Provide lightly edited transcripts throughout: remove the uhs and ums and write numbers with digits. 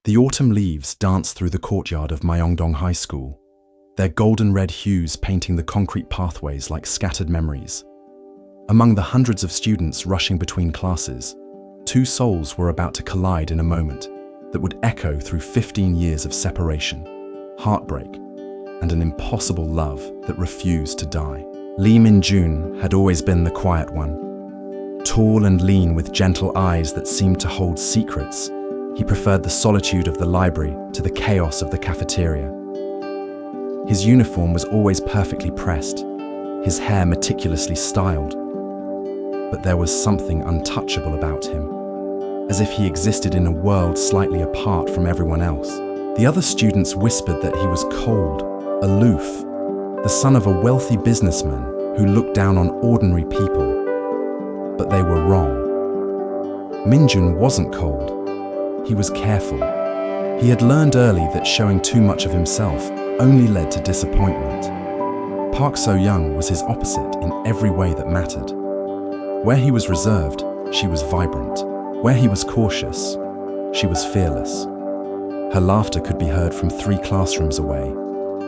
The autumn leaves dance through the courtyard of Myeongdong High School, their golden red hues painting the concrete pathways like scattered memories. Among the hundreds of students rushing between classes, two souls were about to collide in a moment that would echo through 15 years of separation, heartbreak, and an impossible love that refused to die. Lee Min-jun had always been the quiet one. Tall and lean with gentle eyes that seemed to hold secrets, he preferred the solitude of the library to the chaos of the cafeteria. His uniform was always perfectly pressed, his hair meticulously styled. But there was something untouchable about him, as if he existed in a world slightly apart from everyone else. The other students whispered that he was cold, aloof, the son of a wealthy businessman who looked down on ordinary people. But they were wrong. Min-jun wasn't cold. He was careful. He had learned early that showing too much of himself only led to disappointment. Park So-young was his opposite in every way that mattered. Where he was reserved, she was vibrant. Where he was cautious, she was fearless. Her laughter could be heard from 3 classrooms away,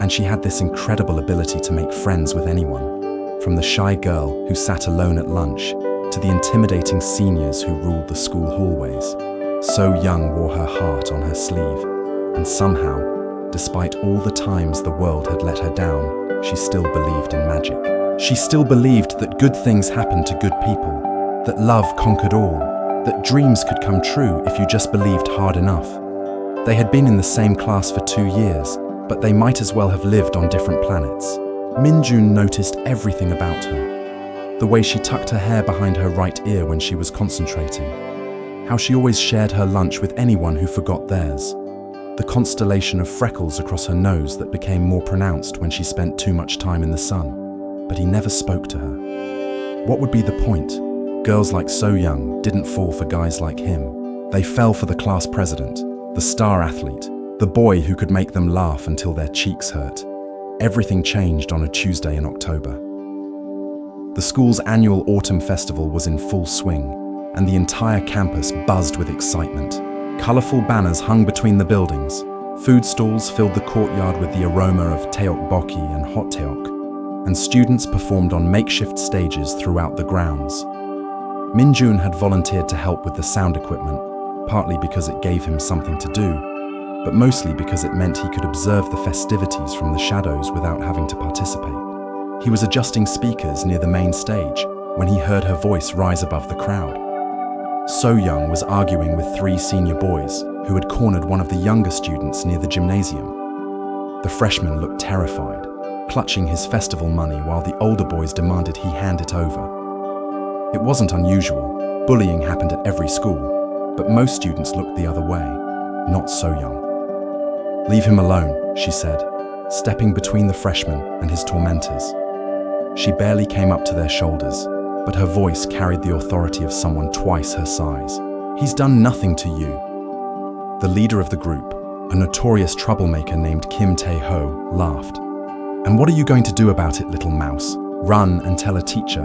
and she had this incredible ability to make friends with anyone, from the shy girl who sat alone at lunch to the intimidating seniors who ruled the school hallways. So-young wore her heart on her sleeve, and somehow, despite all the times the world had let her down, she still believed in magic. She still believed that good things happened to good people, that love conquered all, that dreams could come true if you just believed hard enough. They had been in the same class for 2 years, but they might as well have lived on different planets. Min-jun noticed everything about her. The way she tucked her hair behind her right ear when she was concentrating. How she always shared her lunch with anyone who forgot theirs. The constellation of freckles across her nose that became more pronounced when she spent too much time in the sun. But he never spoke to her. What would be the point? Girls like So-young didn't fall for guys like him. They fell for the class president, the star athlete, the boy who could make them laugh until their cheeks hurt. Everything changed on a Tuesday in October. The school's annual autumn festival was in full swing, and the entire campus buzzed with excitement. Colourful banners hung between the buildings. Food stalls filled the courtyard with the aroma of tteokbokki and hot taeok, and students performed on makeshift stages throughout the grounds. Min-jun had volunteered to help with the sound equipment, partly because it gave him something to do, but mostly because it meant he could observe the festivities from the shadows without having to participate. He was adjusting speakers near the main stage when he heard her voice rise above the crowd. So-young was arguing with 3 senior boys who had cornered one of the younger students near the gymnasium. The freshman looked terrified, clutching his festival money while the older boys demanded he hand it over. It wasn't unusual. Bullying happened at every school, but most students looked the other way, not So-young. "Leave him alone," she said, stepping between the freshman and his tormentors. She barely came up to their shoulders, but her voice carried the authority of someone twice her size. "He's done nothing to you." The leader of the group, a notorious troublemaker named Kim Tae-ho, laughed. "And what are you going to do about it, little mouse? Run and tell a teacher?"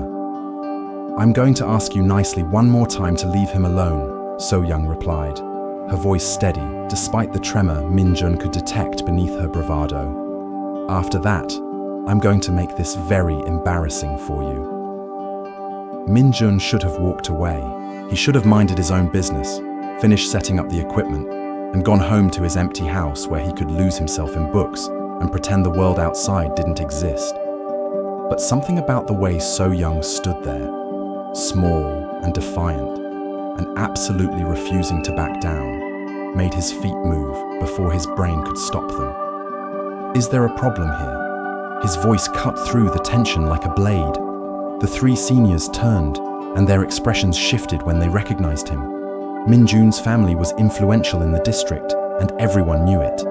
"I'm going to ask you nicely one more time to leave him alone," So-young replied, her voice steady despite the tremor Min-jun could detect beneath her bravado. "After that, I'm going to make this very embarrassing for you." Min-jun should have walked away. He should have minded his own business, finished setting up the equipment, and gone home to his empty house where he could lose himself in books and pretend the world outside didn't exist. But something about the way So-young stood there, small and defiant, and absolutely refusing to back down, made his feet move before his brain could stop them. "Is there a problem here?" His voice cut through the tension like a blade. The 3 seniors turned, and their expressions shifted when they recognized him. Min-jun's family was influential in the district, and everyone knew it.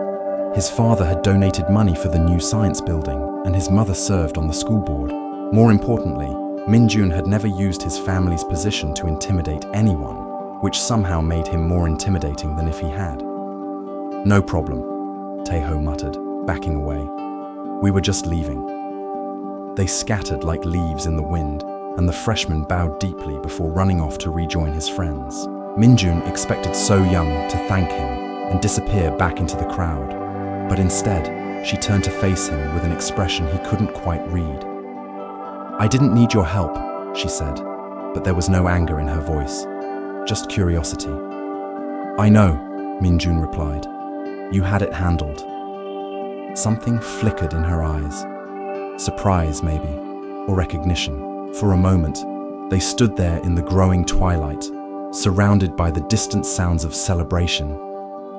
His father had donated money for the new science building, and his mother served on the school board. More importantly, Min-jun had never used his family's position to intimidate anyone, which somehow made him more intimidating than if he had. "No problem," Tae-ho muttered, backing away. "We were just leaving." They scattered like leaves in the wind, and the freshman bowed deeply before running off to rejoin his friends. Min-jun expected So-young to thank him and disappear back into the crowd. But instead, she turned to face him with an expression he couldn't quite read. "I didn't need your help," she said, but there was no anger in her voice, just curiosity. "I know," Minjun replied. "You had it handled." Something flickered in her eyes. Surprise, maybe, or recognition. For a moment, they stood there in the growing twilight, surrounded by the distant sounds of celebration,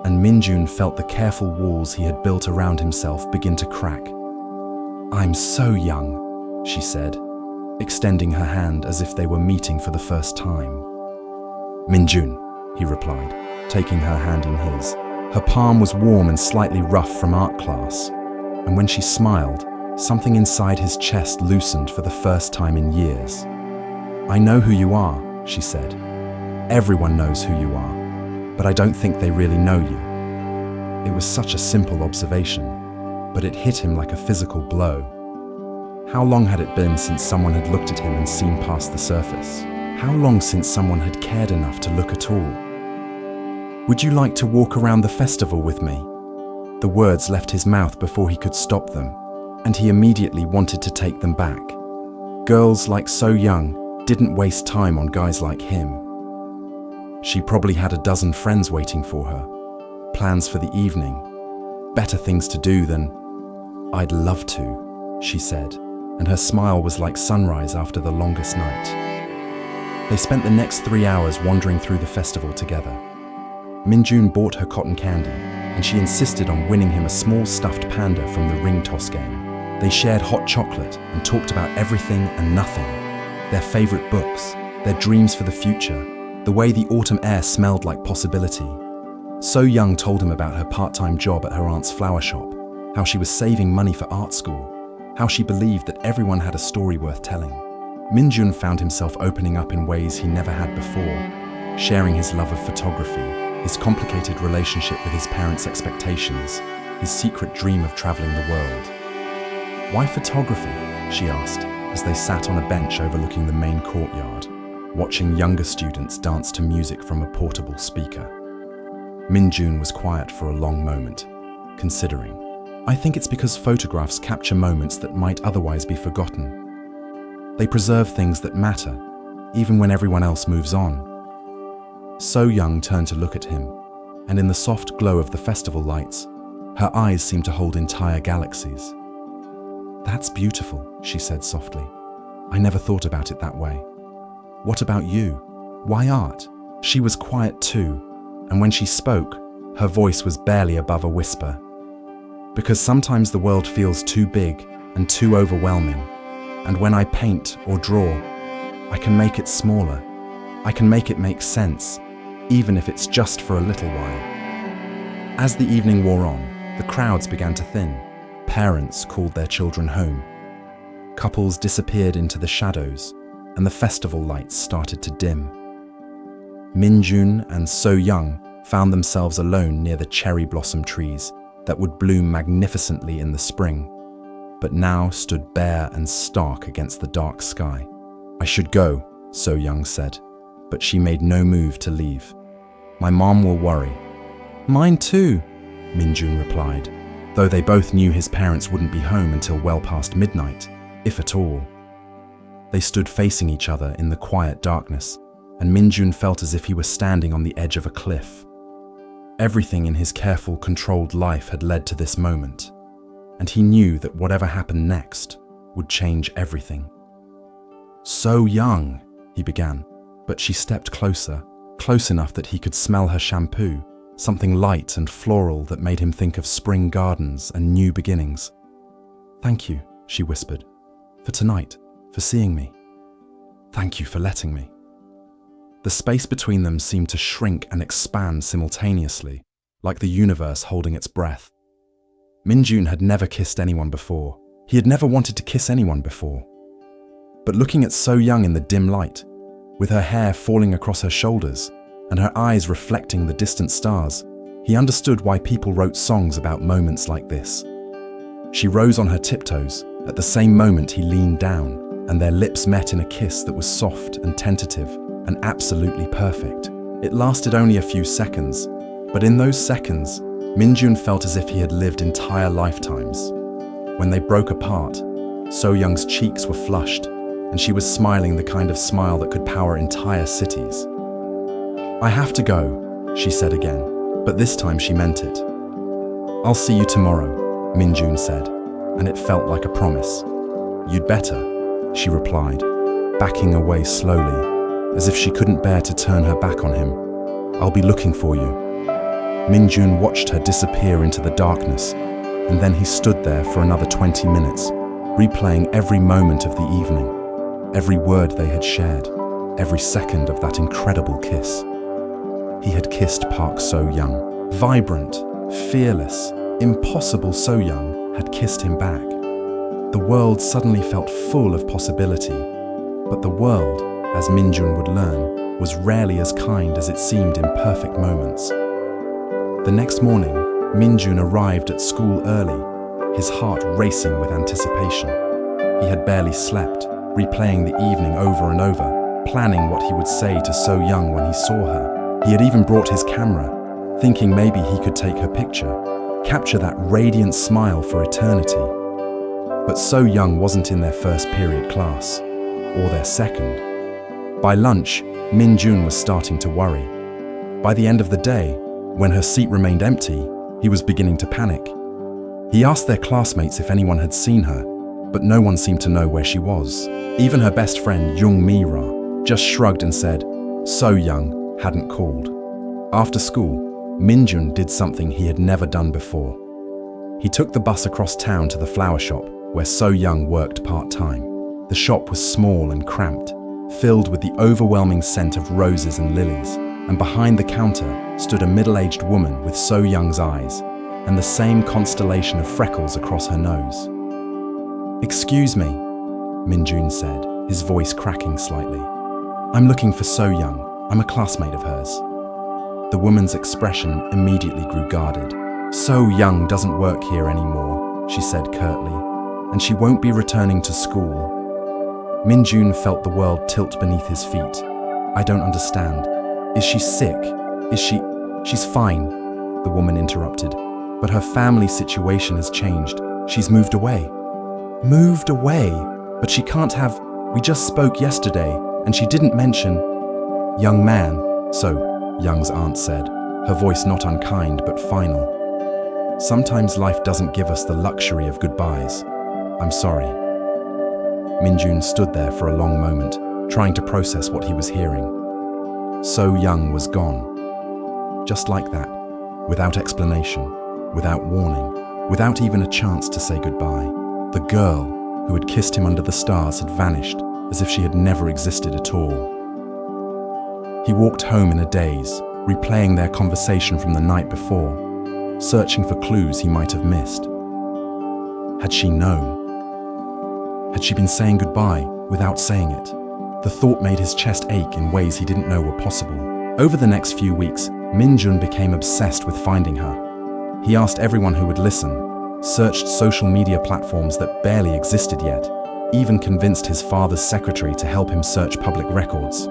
and Minjun felt the careful walls he had built around himself begin to crack. "I'm so young," she said, extending her hand as if they were meeting for the first time. "Minjun," he replied, taking her hand in his. Her palm was warm and slightly rough from art class, and when she smiled, something inside his chest loosened for the first time in years. "I know who you are," she said. "Everyone knows who you are, but I don't think they really know you." It was such a simple observation, but it hit him like a physical blow. How long had it been since someone had looked at him and seen past the surface? How long since someone had cared enough to look at all? "Would you like to walk around the festival with me?" The words left his mouth before he could stop them, and he immediately wanted to take them back. Girls like So Young didn't waste time on guys like him. She probably had a dozen friends waiting for her, plans for the evening, better things to do than, "I'd love to," she said, and her smile was like sunrise after the longest night. They spent the next 3 hours wandering through the festival together. Minjun bought her cotton candy, and she insisted on winning him a small stuffed panda from the ring toss game. They shared hot chocolate and talked about everything and nothing, their favorite books, their dreams for the future, the way the autumn air smelled like possibility. So Young told him about her part-time job at her aunt's flower shop, how she was saving money for art school, how she believed that everyone had a story worth telling. Minjun found himself opening up in ways he never had before, sharing his love of photography, his complicated relationship with his parents' expectations, his secret dream of traveling the world. "Why photography?" she asked, as they sat on a bench overlooking the main courtyard, watching younger students dance to music from a portable speaker. Minjun was quiet for a long moment, considering. "I think it's because photographs capture moments that might otherwise be forgotten. They preserve things that matter, even when everyone else moves on." So Young turned to look at him, and in the soft glow of the festival lights, her eyes seemed to hold entire galaxies. "That's beautiful," she said softly. "I never thought about it that way. What about you? Why art?" She was quiet too, and when she spoke, her voice was barely above a whisper. "Because sometimes the world feels too big and too overwhelming, and when I paint or draw, I can make it smaller. I can make it make sense, even if it's just for a little while." As the evening wore on, the crowds began to thin. Parents called their children home. Couples disappeared into the shadows, and the festival lights started to dim. Minjun and So Young found themselves alone near the cherry blossom trees that would bloom magnificently in the spring, but now stood bare and stark against the dark sky. "I should go," So Young said, but she made no move to leave. "My mom will worry." "Mine too," Minjun replied, though they both knew his parents wouldn't be home until well past midnight, if at all. They stood facing each other in the quiet darkness, and Minjun felt as if he were standing on the edge of a cliff. Everything in his careful, controlled life had led to this moment, and he knew that whatever happened next would change everything. "So Young," he began, but she stepped closer, close enough that he could smell her shampoo, something light and floral that made him think of spring gardens and new beginnings. "Thank you," she whispered, "for tonight, for seeing me. Thank you for letting me." The space between them seemed to shrink and expand simultaneously, like the universe holding its breath. Minjun had never kissed anyone before. He had never wanted to kiss anyone before. But looking at So Young in the dim light, with her hair falling across her shoulders and her eyes reflecting the distant stars, he understood why people wrote songs about moments like this. She rose on her tiptoes. At the same moment he leaned down, and their lips met in a kiss that was soft and tentative and absolutely perfect. It lasted only a few seconds, But in those seconds, Minjun felt as if he had lived entire lifetimes. When they broke apart, So-young's cheeks were flushed, and she was smiling the kind of smile that could power entire cities. "I have to go," she said again, but this time she meant it. "I'll see you tomorrow," Minjun said, and it felt like a promise. "You'd better," she replied, backing away slowly, as if she couldn't bear to turn her back on him. "I'll be looking for you." Minjun watched her disappear into the darkness, and then he stood there for another 20 minutes, replaying every moment of the evening, every word they had shared, every second of that incredible kiss. He had kissed Park So-young. Vibrant, fearless, impossible So-young had kissed him back. The world suddenly felt full of possibility, but the world, as Minjun would learn, was rarely as kind as it seemed in perfect moments. The next morning, Minjun arrived at school early, his heart racing with anticipation. He had barely slept, replaying the evening over and over, planning what he would say to So-young when he saw her. He had even brought his camera, thinking maybe he could take her picture, capture that radiant smile for eternity. But So-young wasn't in their first period class, or their second. By lunch, Minjun was starting to worry. By the end of the day, when her seat remained empty, he was beginning to panic. He asked their classmates if anyone had seen her, but no one seemed to know where she was. Even her best friend, Young Mi-ra, just shrugged and said So-young hadn't called. After school, Minjun did something he had never done before. He took the bus across town to the flower shop where So-young worked part-time. The shop was small and cramped, filled with the overwhelming scent of roses and lilies, and behind the counter stood a middle-aged woman with So-young's eyes and the same constellation of freckles across her nose. "Excuse me," Minjun said, his voice cracking slightly. "I'm looking for So-young. I'm a classmate of hers." The woman's expression immediately grew guarded. "So-young doesn't work here anymore," she said curtly, "and she won't be returning to school." Minjun felt the world tilt beneath his feet. "I don't understand. Is she sick? She's fine," the woman interrupted. "But her family situation has changed. She's moved away." "Moved away? But she can't have... We just spoke yesterday, and she didn't mention..." "Young man," So-young's aunt said, her voice not unkind but final. "Sometimes life doesn't give us the luxury of goodbyes. I'm sorry." Minjun stood there for a long moment, trying to process what he was hearing. So-young was gone. Just like that, without explanation, without warning, without even a chance to say goodbye. The girl who had kissed him under the stars had vanished, as if she had never existed at all. He walked home in a daze, replaying their conversation from the night before, searching for clues he might have missed. Had she known? Had she been saying goodbye without saying it? The thought made his chest ache in ways he didn't know were possible. Over the next few weeks, Minjun became obsessed with finding her. He asked everyone who would listen, searched social media platforms that barely existed yet, even convinced his father's secretary to help him search public records.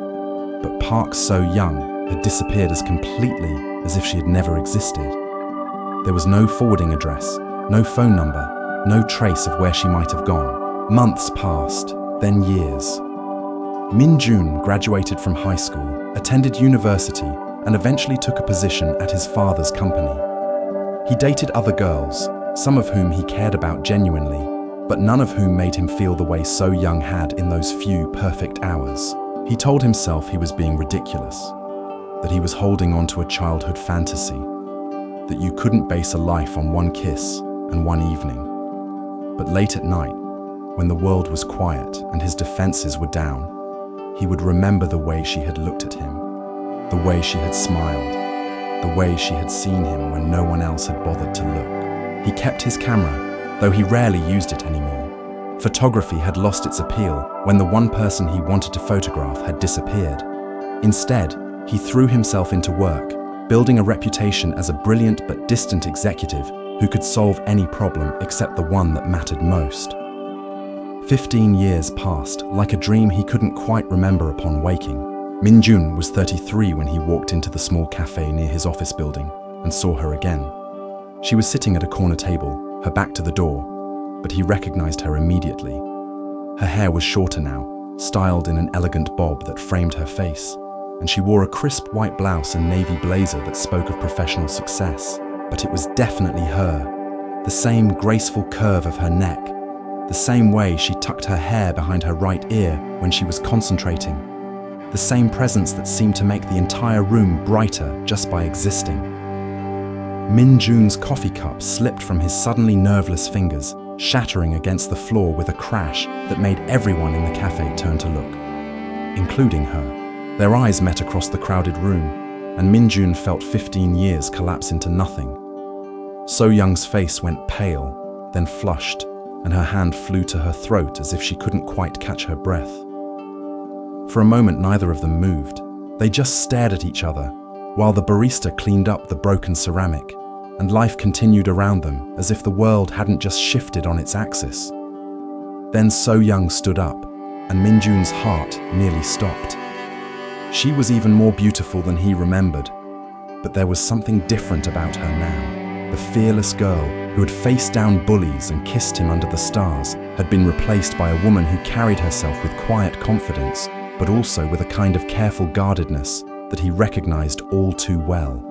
But Park So-young had disappeared as completely as if she had never existed. There was no forwarding address, no phone number, no trace of where she might have gone. Months passed, then years. Minjun graduated from high school, attended university, and eventually took a position at his father's company. He dated other girls, some of whom he cared about genuinely, but none of whom made him feel the way So-young had in those few perfect hours. He told himself he was being ridiculous, that he was holding on to a childhood fantasy, that you couldn't base a life on one kiss and one evening. But late at night, when the world was quiet and his defenses were down, he would remember the way she had looked at him, the way she had smiled, the way she had seen him when no one else had bothered to look. He kept his camera, though he rarely used it anymore. Photography had lost its appeal when the one person he wanted to photograph had disappeared. Instead, he threw himself into work, building a reputation as a brilliant but distant executive who could solve any problem except the one that mattered most. 15 years passed, like a dream he couldn't quite remember upon waking. Minjun was 33 when he walked into the small cafe near his office building. and saw her again. She was sitting at a corner table, her back to the door, but he recognized her immediately. Her hair was shorter now, styled in an elegant bob that framed her face, and she wore a crisp white blouse and navy blazer that spoke of professional success. But it was definitely her. The same graceful curve of her neck, the same way she tucked her hair behind her right ear when she was concentrating, the same presence that seemed to make the entire room brighter just by existing. Min Jun's coffee cup slipped from his suddenly nerveless fingers, shattering against the floor with a crash that made everyone in the cafe turn to look, including her. Their eyes met across the crowded room, and Min Jun felt 15 years collapse into nothing. So Young's face went pale, then flushed, and her hand flew to her throat as if she couldn't quite catch her breath. For a moment, neither of them moved. They just stared at each other, while the barista cleaned up the broken ceramic, and life continued around them as if the world hadn't just shifted on its axis. Then So Young stood up, and Min Jun's heart nearly stopped. She was even more beautiful than he remembered, but there was something different about her now. The fearless girl who had faced down bullies and kissed him under the stars had been replaced by a woman who carried herself with quiet confidence, but also with a kind of careful guardedness that he recognized all too well.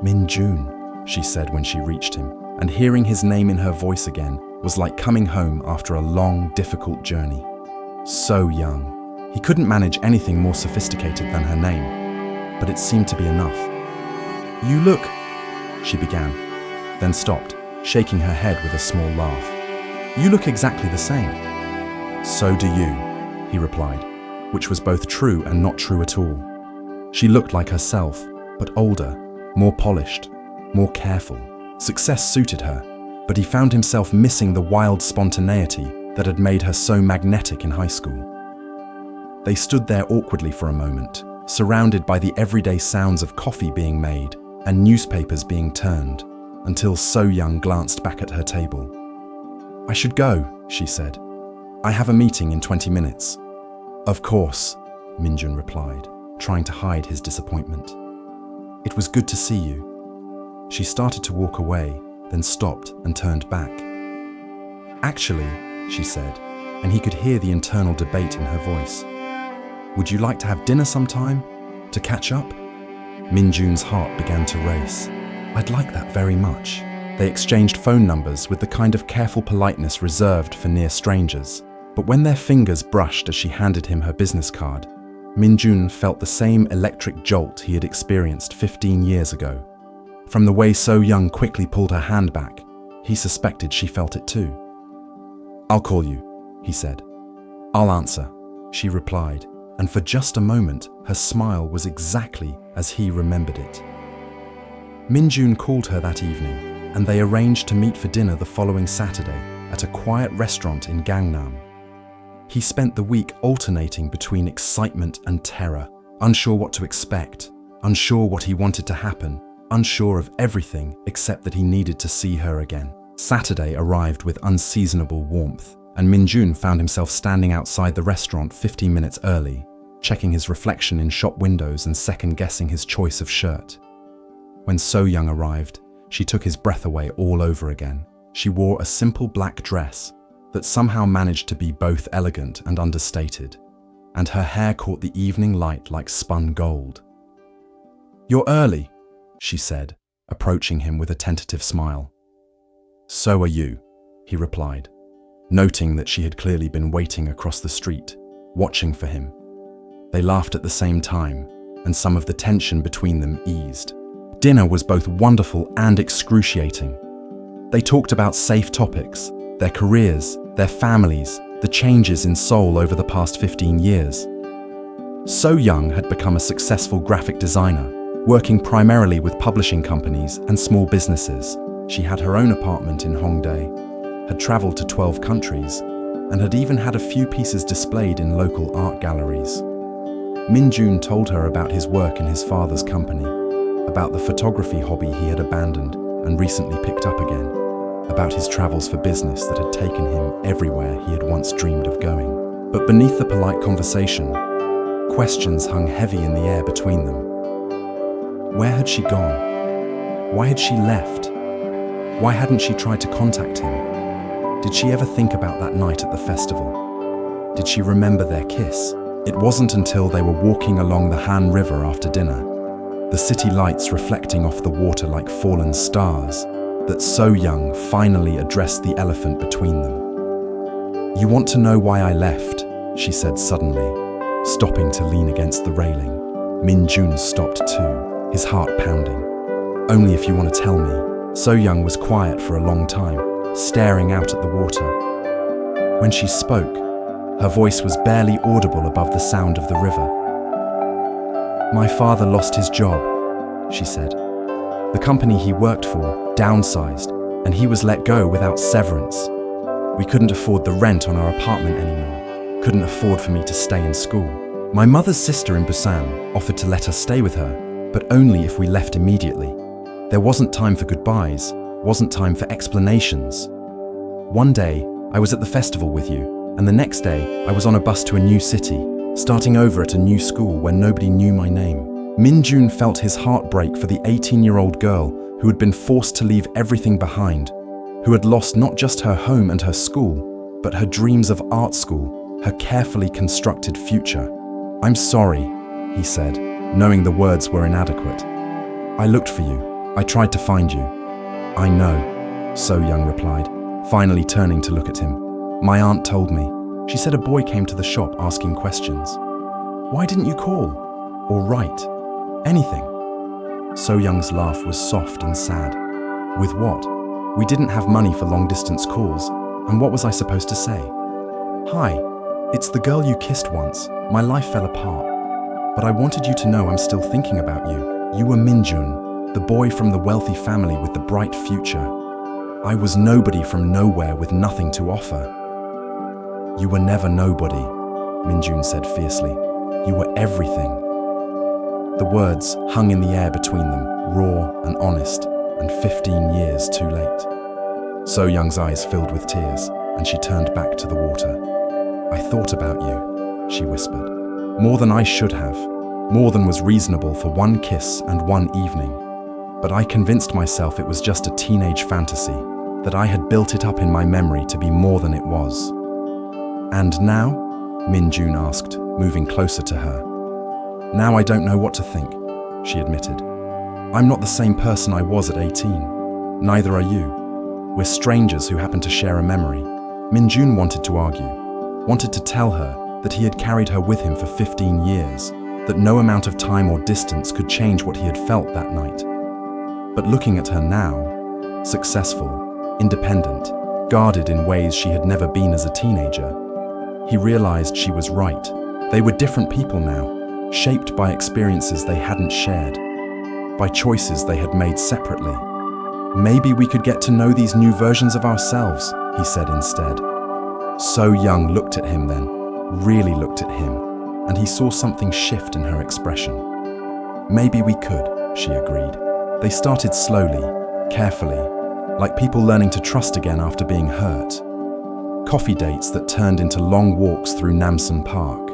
"Min Jun," she said when she reached him, and hearing his name in her voice again was like coming home after a long, difficult journey. So Young. He couldn't manage anything more sophisticated than her name, but it seemed to be enough. "You look," she began, then stopped, shaking her head with a small laugh. "You look exactly the same." "So do you," he replied, which was both true and not true at all. She looked like herself, but older, more polished, more careful. Success suited her, but he found himself missing the wild spontaneity that had made her so magnetic in high school. They stood there awkwardly for a moment, surrounded by the everyday sounds of coffee being made and newspapers being turned, until So Young glanced back at her table. "I should go," she said. "I have a meeting in 20 minutes." "Of course," Min Jun replied, trying to hide his disappointment. "It was good to see you." She started to walk away, then stopped and turned back. "Actually," she said, and he could hear the internal debate in her voice. "Would you like to have dinner sometime? To catch up?" Min Jun's heart began to race. "I'd like that very much." They exchanged phone numbers with the kind of careful politeness reserved for near strangers. But when their fingers brushed as she handed him her business card, Min Jun felt the same electric jolt he had experienced 15 years ago. From the way So Young quickly pulled her hand back, he suspected she felt it too. "I'll call you," he said. "I'll answer," she replied, and for just a moment, her smile was exactly as he remembered it. Min Jun called her that evening, and they arranged to meet for dinner the following Saturday at a quiet restaurant in Gangnam. He spent the week alternating between excitement and terror, unsure what to expect, unsure what he wanted to happen, unsure of everything except that he needed to see her again. Saturday arrived with unseasonable warmth, and Min Jun found himself standing outside the restaurant 15 minutes early, checking his reflection in shop windows and second-guessing his choice of shirt. When So Young arrived, she took his breath away all over again. She wore a simple black dress that somehow managed to be both elegant and understated, and her hair caught the evening light like spun gold. "You're early," she said, approaching him with a tentative smile. "So are you," he replied, noting that she had clearly been waiting across the street, watching for him. They laughed at the same time, and some of the tension between them eased. Dinner was both wonderful and excruciating. They talked about safe topics, their careers, their families, the changes in Seoul over the past 15 years. So Young had become a successful graphic designer, working primarily with publishing companies and small businesses. She had her own apartment in Hongdae, had traveled to 12 countries, and had even had a few pieces displayed in local art galleries. Min Jun told her about his work in his father's company, about the photography hobby he had abandoned and recently picked up again, about his travels for business that had taken him everywhere he had once dreamed of going. But beneath the polite conversation, questions hung heavy in the air between them. Where had she gone? Why had she left? Why hadn't she tried to contact him? Did she ever think about that night at the festival? Did she remember their kiss? It wasn't until they were walking along the Han River after dinner, the city lights reflecting off the water like fallen stars, that So-young finally addressed the elephant between them. "You want to know why I left?" she said suddenly, stopping to lean against the railing. Min-jun stopped too, his heart pounding. "Only if you want to tell me." So-young was quiet for a long time, staring out at the water. When she spoke, her voice was barely audible above the sound of the river. "My father lost his job," she said. "The company he worked for downsized, and he was let go without severance. We couldn't afford the rent on our apartment anymore, couldn't afford for me to stay in school. My mother's sister in Busan offered to let us stay with her, but only if we left immediately. There wasn't time for goodbyes, wasn't time for explanations. One day, I was at the festival with you, and the next day, I was on a bus to a new city, starting over at a new school where nobody knew my name." Min-jun felt his heart break for the 18-year-old girl who had been forced to leave everything behind, who had lost not just her home and her school, but her dreams of art school, her carefully constructed future. "I'm sorry," he said, knowing the words were inadequate. "I looked for you. I tried to find you." "I know," So-young replied, finally turning to look at him. "My aunt told me. She said a boy came to the shop asking questions. Why didn't you call? Or write? Anything?" So-young's laugh was soft and sad. "With what? We didn't have money for long-distance calls, and what was I supposed to say? Hi, it's the girl you kissed once. My life fell apart. But I wanted you to know I'm still thinking about you. You were Min-jun, the boy from the wealthy family with the bright future. I was nobody from nowhere with nothing to offer." "You were never nobody," Min-jun said fiercely. "You were everything." The words hung in the air between them, raw and honest, and 15 years too late. So-young's eyes filled with tears, and she turned back to the water. "I thought about you," she whispered. "More than I should have, more than was reasonable for one kiss and one evening. But I convinced myself it was just a teenage fantasy, that I had built it up in my memory to be more than it was." "And now?" Min-jun asked, moving closer to her. "Now I don't know what to think," she admitted. "I'm not the same person I was at 18. Neither are you. We're strangers who happen to share a memory." Min-jun wanted to argue, wanted to tell her that he had carried her with him for 15 years, that no amount of time or distance could change what he had felt that night. But looking at her now, successful, independent, guarded in ways she had never been as a teenager, he realized she was right. They were different people now, shaped by experiences they hadn't shared, by choices they had made separately. "Maybe we could get to know these new versions of ourselves," he said instead. So-young looked at him then, really looked at him, and he saw something shift in her expression. "Maybe we could," she agreed. They started slowly, carefully, like people learning to trust again after being hurt. Coffee dates that turned into long walks through Namsan Park.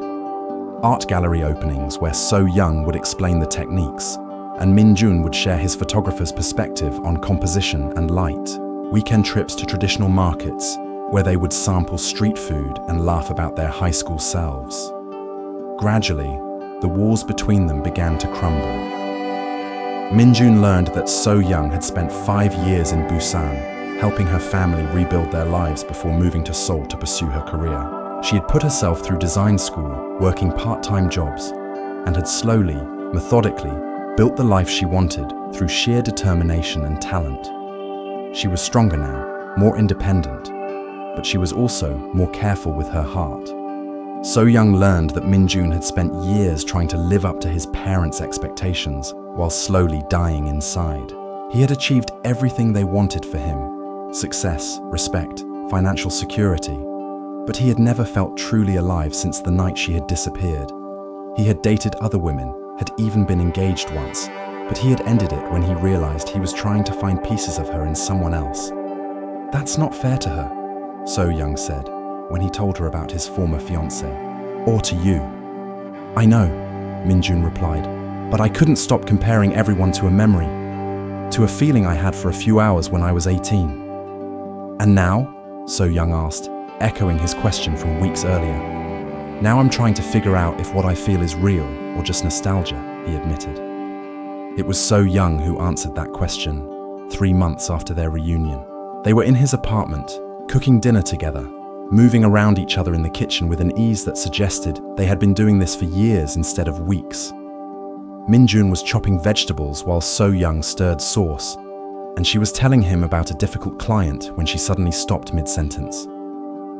Art gallery openings where So-young would explain the techniques, and Min-jun would share his photographer's perspective on composition and light. Weekend trips to traditional markets, where they would sample street food and laugh about their high school selves. Gradually, the walls between them began to crumble. Min-jun learned that So-young had spent 5 years in Busan, helping her family rebuild their lives before moving to Seoul to pursue her career. She had put herself through design school, working part-time jobs, and had slowly, methodically, built the life she wanted through sheer determination and talent. She was stronger now, more independent, but she was also more careful with her heart. So-young learned that Min-jun had spent years trying to live up to his parents' expectations while slowly dying inside. He had achieved everything they wanted for him: success, respect, financial security. But he had never felt truly alive since the night she had disappeared. He had dated other women, had even been engaged once, but he had ended it when he realized he was trying to find pieces of her in someone else. "That's not fair to her," So-young said, when he told her about his former fiancée. "Or to you." "I know," Min-jun replied, "but I couldn't stop comparing everyone to a memory. to a feeling I had for a few hours when I was 18. And now? So Young asked, echoing his question from weeks earlier. Now I'm trying to figure out if what I feel is real or just nostalgia, he admitted. It was So Young who answered that question 3 months after their reunion. They were in his apartment, cooking dinner together, moving around each other in the kitchen with an ease that suggested they had been doing this for years instead of weeks. Minjun was chopping vegetables while So Young stirred sauce, and she was telling him about a difficult client when she suddenly stopped mid-sentence.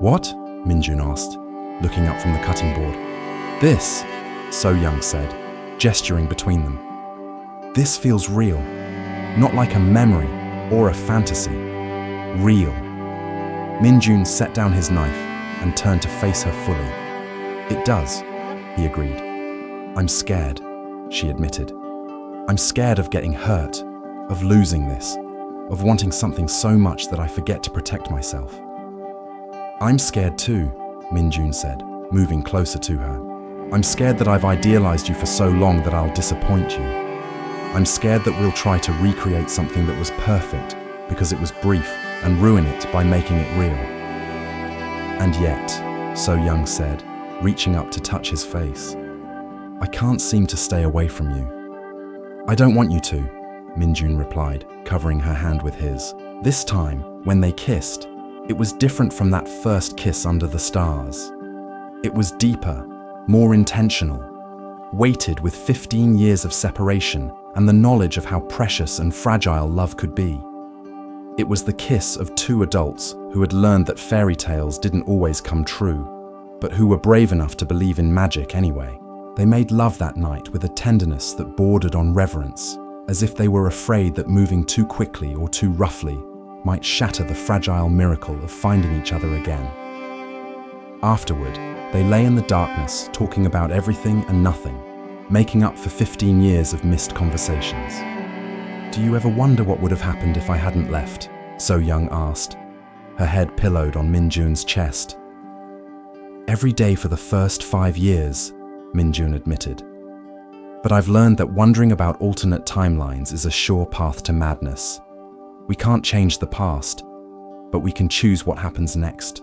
What? Minjun asked, looking up from the cutting board. This, So Young said, gesturing between them. This feels real, not like a memory or a fantasy. Real. Minjun set down his knife and turned to face her fully. It does, he agreed. I'm scared, she admitted. I'm scared of getting hurt, of losing this, of wanting something so much that I forget to protect myself. I'm scared too, Minjun said, moving closer to her. I'm scared that I've idealized you for so long that I'll disappoint you. I'm scared that we'll try to recreate something that was perfect because it was brief and ruin it by making it real. And yet, So Young said, reaching up to touch his face, I can't seem to stay away from you. I don't want you to, Minjun replied, covering her hand with his. This time, when they kissed, it was different from that first kiss under the stars. It was deeper, more intentional, weighted with 15 years of separation and the knowledge of how precious and fragile love could be. It was the kiss of two adults who had learned that fairy tales didn't always come true, but who were brave enough to believe in magic anyway. They made love that night with a tenderness that bordered on reverence, as if they were afraid that moving too quickly or too roughly might shatter the fragile miracle of finding each other again. Afterward, they lay in the darkness talking about everything and nothing, making up for 15 years of missed conversations. Do you ever wonder what would have happened if I hadn't left? So Young asked, her head pillowed on Minjun's chest. Every day for the first 5 years, Minjun admitted. But I've learned that wondering about alternate timelines is a sure path to madness. We can't change the past, but we can choose what happens next.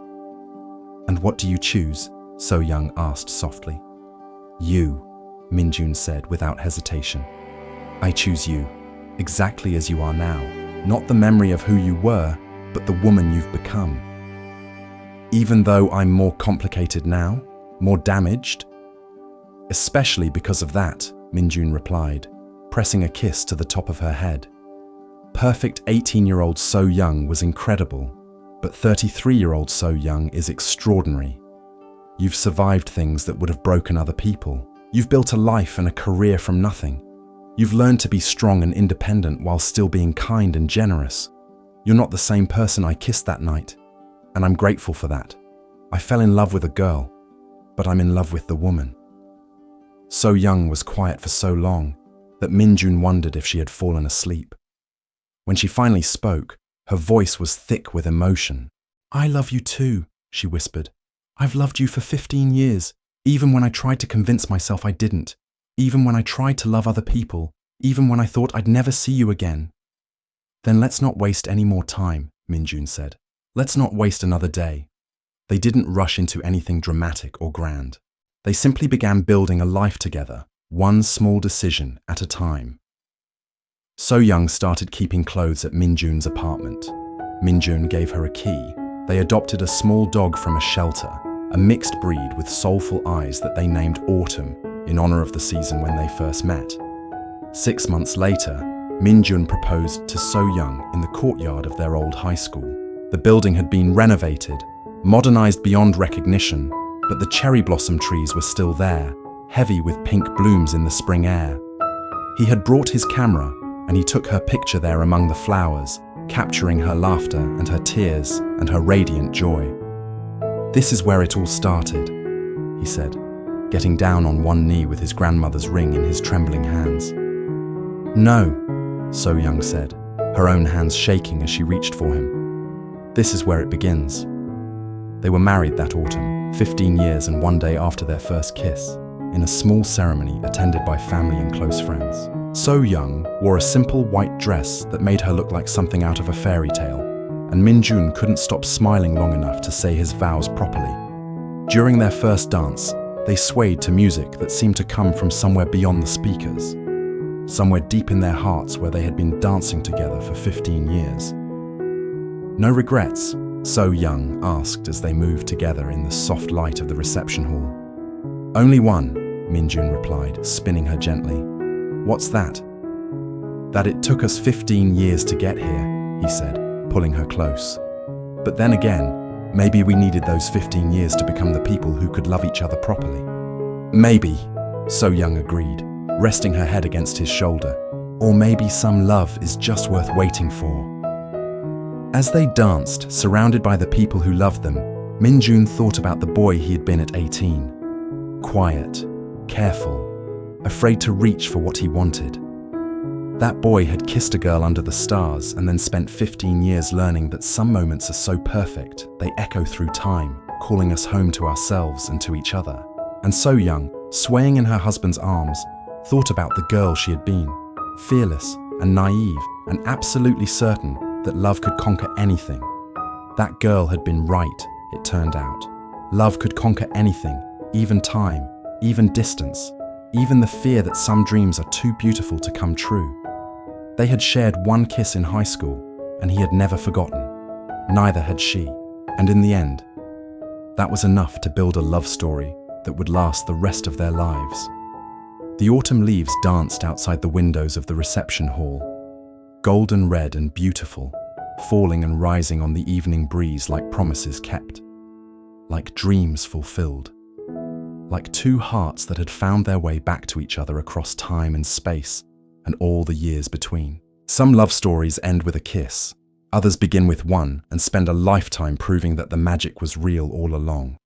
And what do you choose? So Young asked softly. You, Minjun said without hesitation. I choose you, exactly as you are now, not the memory of who you were, but the woman you've become. Even though I'm more complicated now, more damaged? Especially because of that, Minjun replied, pressing a kiss to the top of her head. Perfect 18-year-old So Young was incredible, but 33-year-old So Young is extraordinary. You've survived things that would have broken other people. You've built a life and a career from nothing. You've learned to be strong and independent while still being kind and generous. You're not the same person I kissed that night, and I'm grateful for that. I fell in love with a girl, but I'm in love with the woman. So Young was quiet for so long that Minjun wondered if she had fallen asleep. When she finally spoke, her voice was thick with emotion. I love you too, she whispered. I've loved you for 15 years, even when I tried to convince myself I didn't, even when I tried to love other people, even when I thought I'd never see you again. Then let's not waste any more time, Minjun said. Let's not waste another day. They didn't rush into anything dramatic or grand. They simply began building a life together, one small decision at a time. So Young started keeping clothes at Minjun's apartment. Minjun gave her a key. They adopted a small dog from a shelter, a mixed breed with soulful eyes that they named Autumn in honor of the season when they first met. 6 months later, Minjun proposed to So Young in the courtyard of their old high school. The building had been renovated, modernized beyond recognition, but the cherry blossom trees were still there, heavy with pink blooms in the spring air. He had brought his camera, and he took her picture there among the flowers, capturing her laughter and her tears and her radiant joy. This is where it all started, he said, getting down on one knee with his grandmother's ring in his trembling hands. No, So Young said, her own hands shaking as she reached for him. This is where it begins. They were married that autumn, 15 years and 1 day after their first kiss, in a small ceremony attended by family and close friends. So Young wore a simple white dress that made her look like something out of a fairy tale, and Min Jun couldn't stop smiling long enough to say his vows properly. During their first dance, they swayed to music that seemed to come from somewhere beyond the speakers, somewhere deep in their hearts where they had been dancing together for 15 years. "No regrets?" So Young asked as they moved together in the soft light of the reception hall. "Only one," Min Jun replied, spinning her gently. "What's that?" "That it took us 15 years to get here," he said, pulling her close. "But then again, maybe we needed those 15 years to become the people who could love each other properly." "Maybe," So Young agreed, resting her head against his shoulder. "Or maybe some love is just worth waiting for." As they danced, surrounded by the people who loved them, Min Jun thought about the boy he had been at 18. Quiet, careful, afraid to reach for what he wanted. That boy had kissed a girl under the stars and then spent 15 years learning that some moments are so perfect, they echo through time, calling us home to ourselves and to each other. And So Young, swaying in her husband's arms, thought about the girl she had been, fearless and naive and absolutely certain that love could conquer anything. That girl had been right, it turned out. Love could conquer anything, even time, even distance, even the fear that some dreams are too beautiful to come true. They had shared one kiss in high school, and he had never forgotten. Neither had she. And in the end, that was enough to build a love story that would last the rest of their lives. The autumn leaves danced outside the windows of the reception hall, golden red and beautiful, falling and rising on the evening breeze like promises kept, like dreams fulfilled, like two hearts that had found their way back to each other across time and space and all the years between. Some love stories end with a kiss, others begin with one and spend a lifetime proving that the magic was real all along.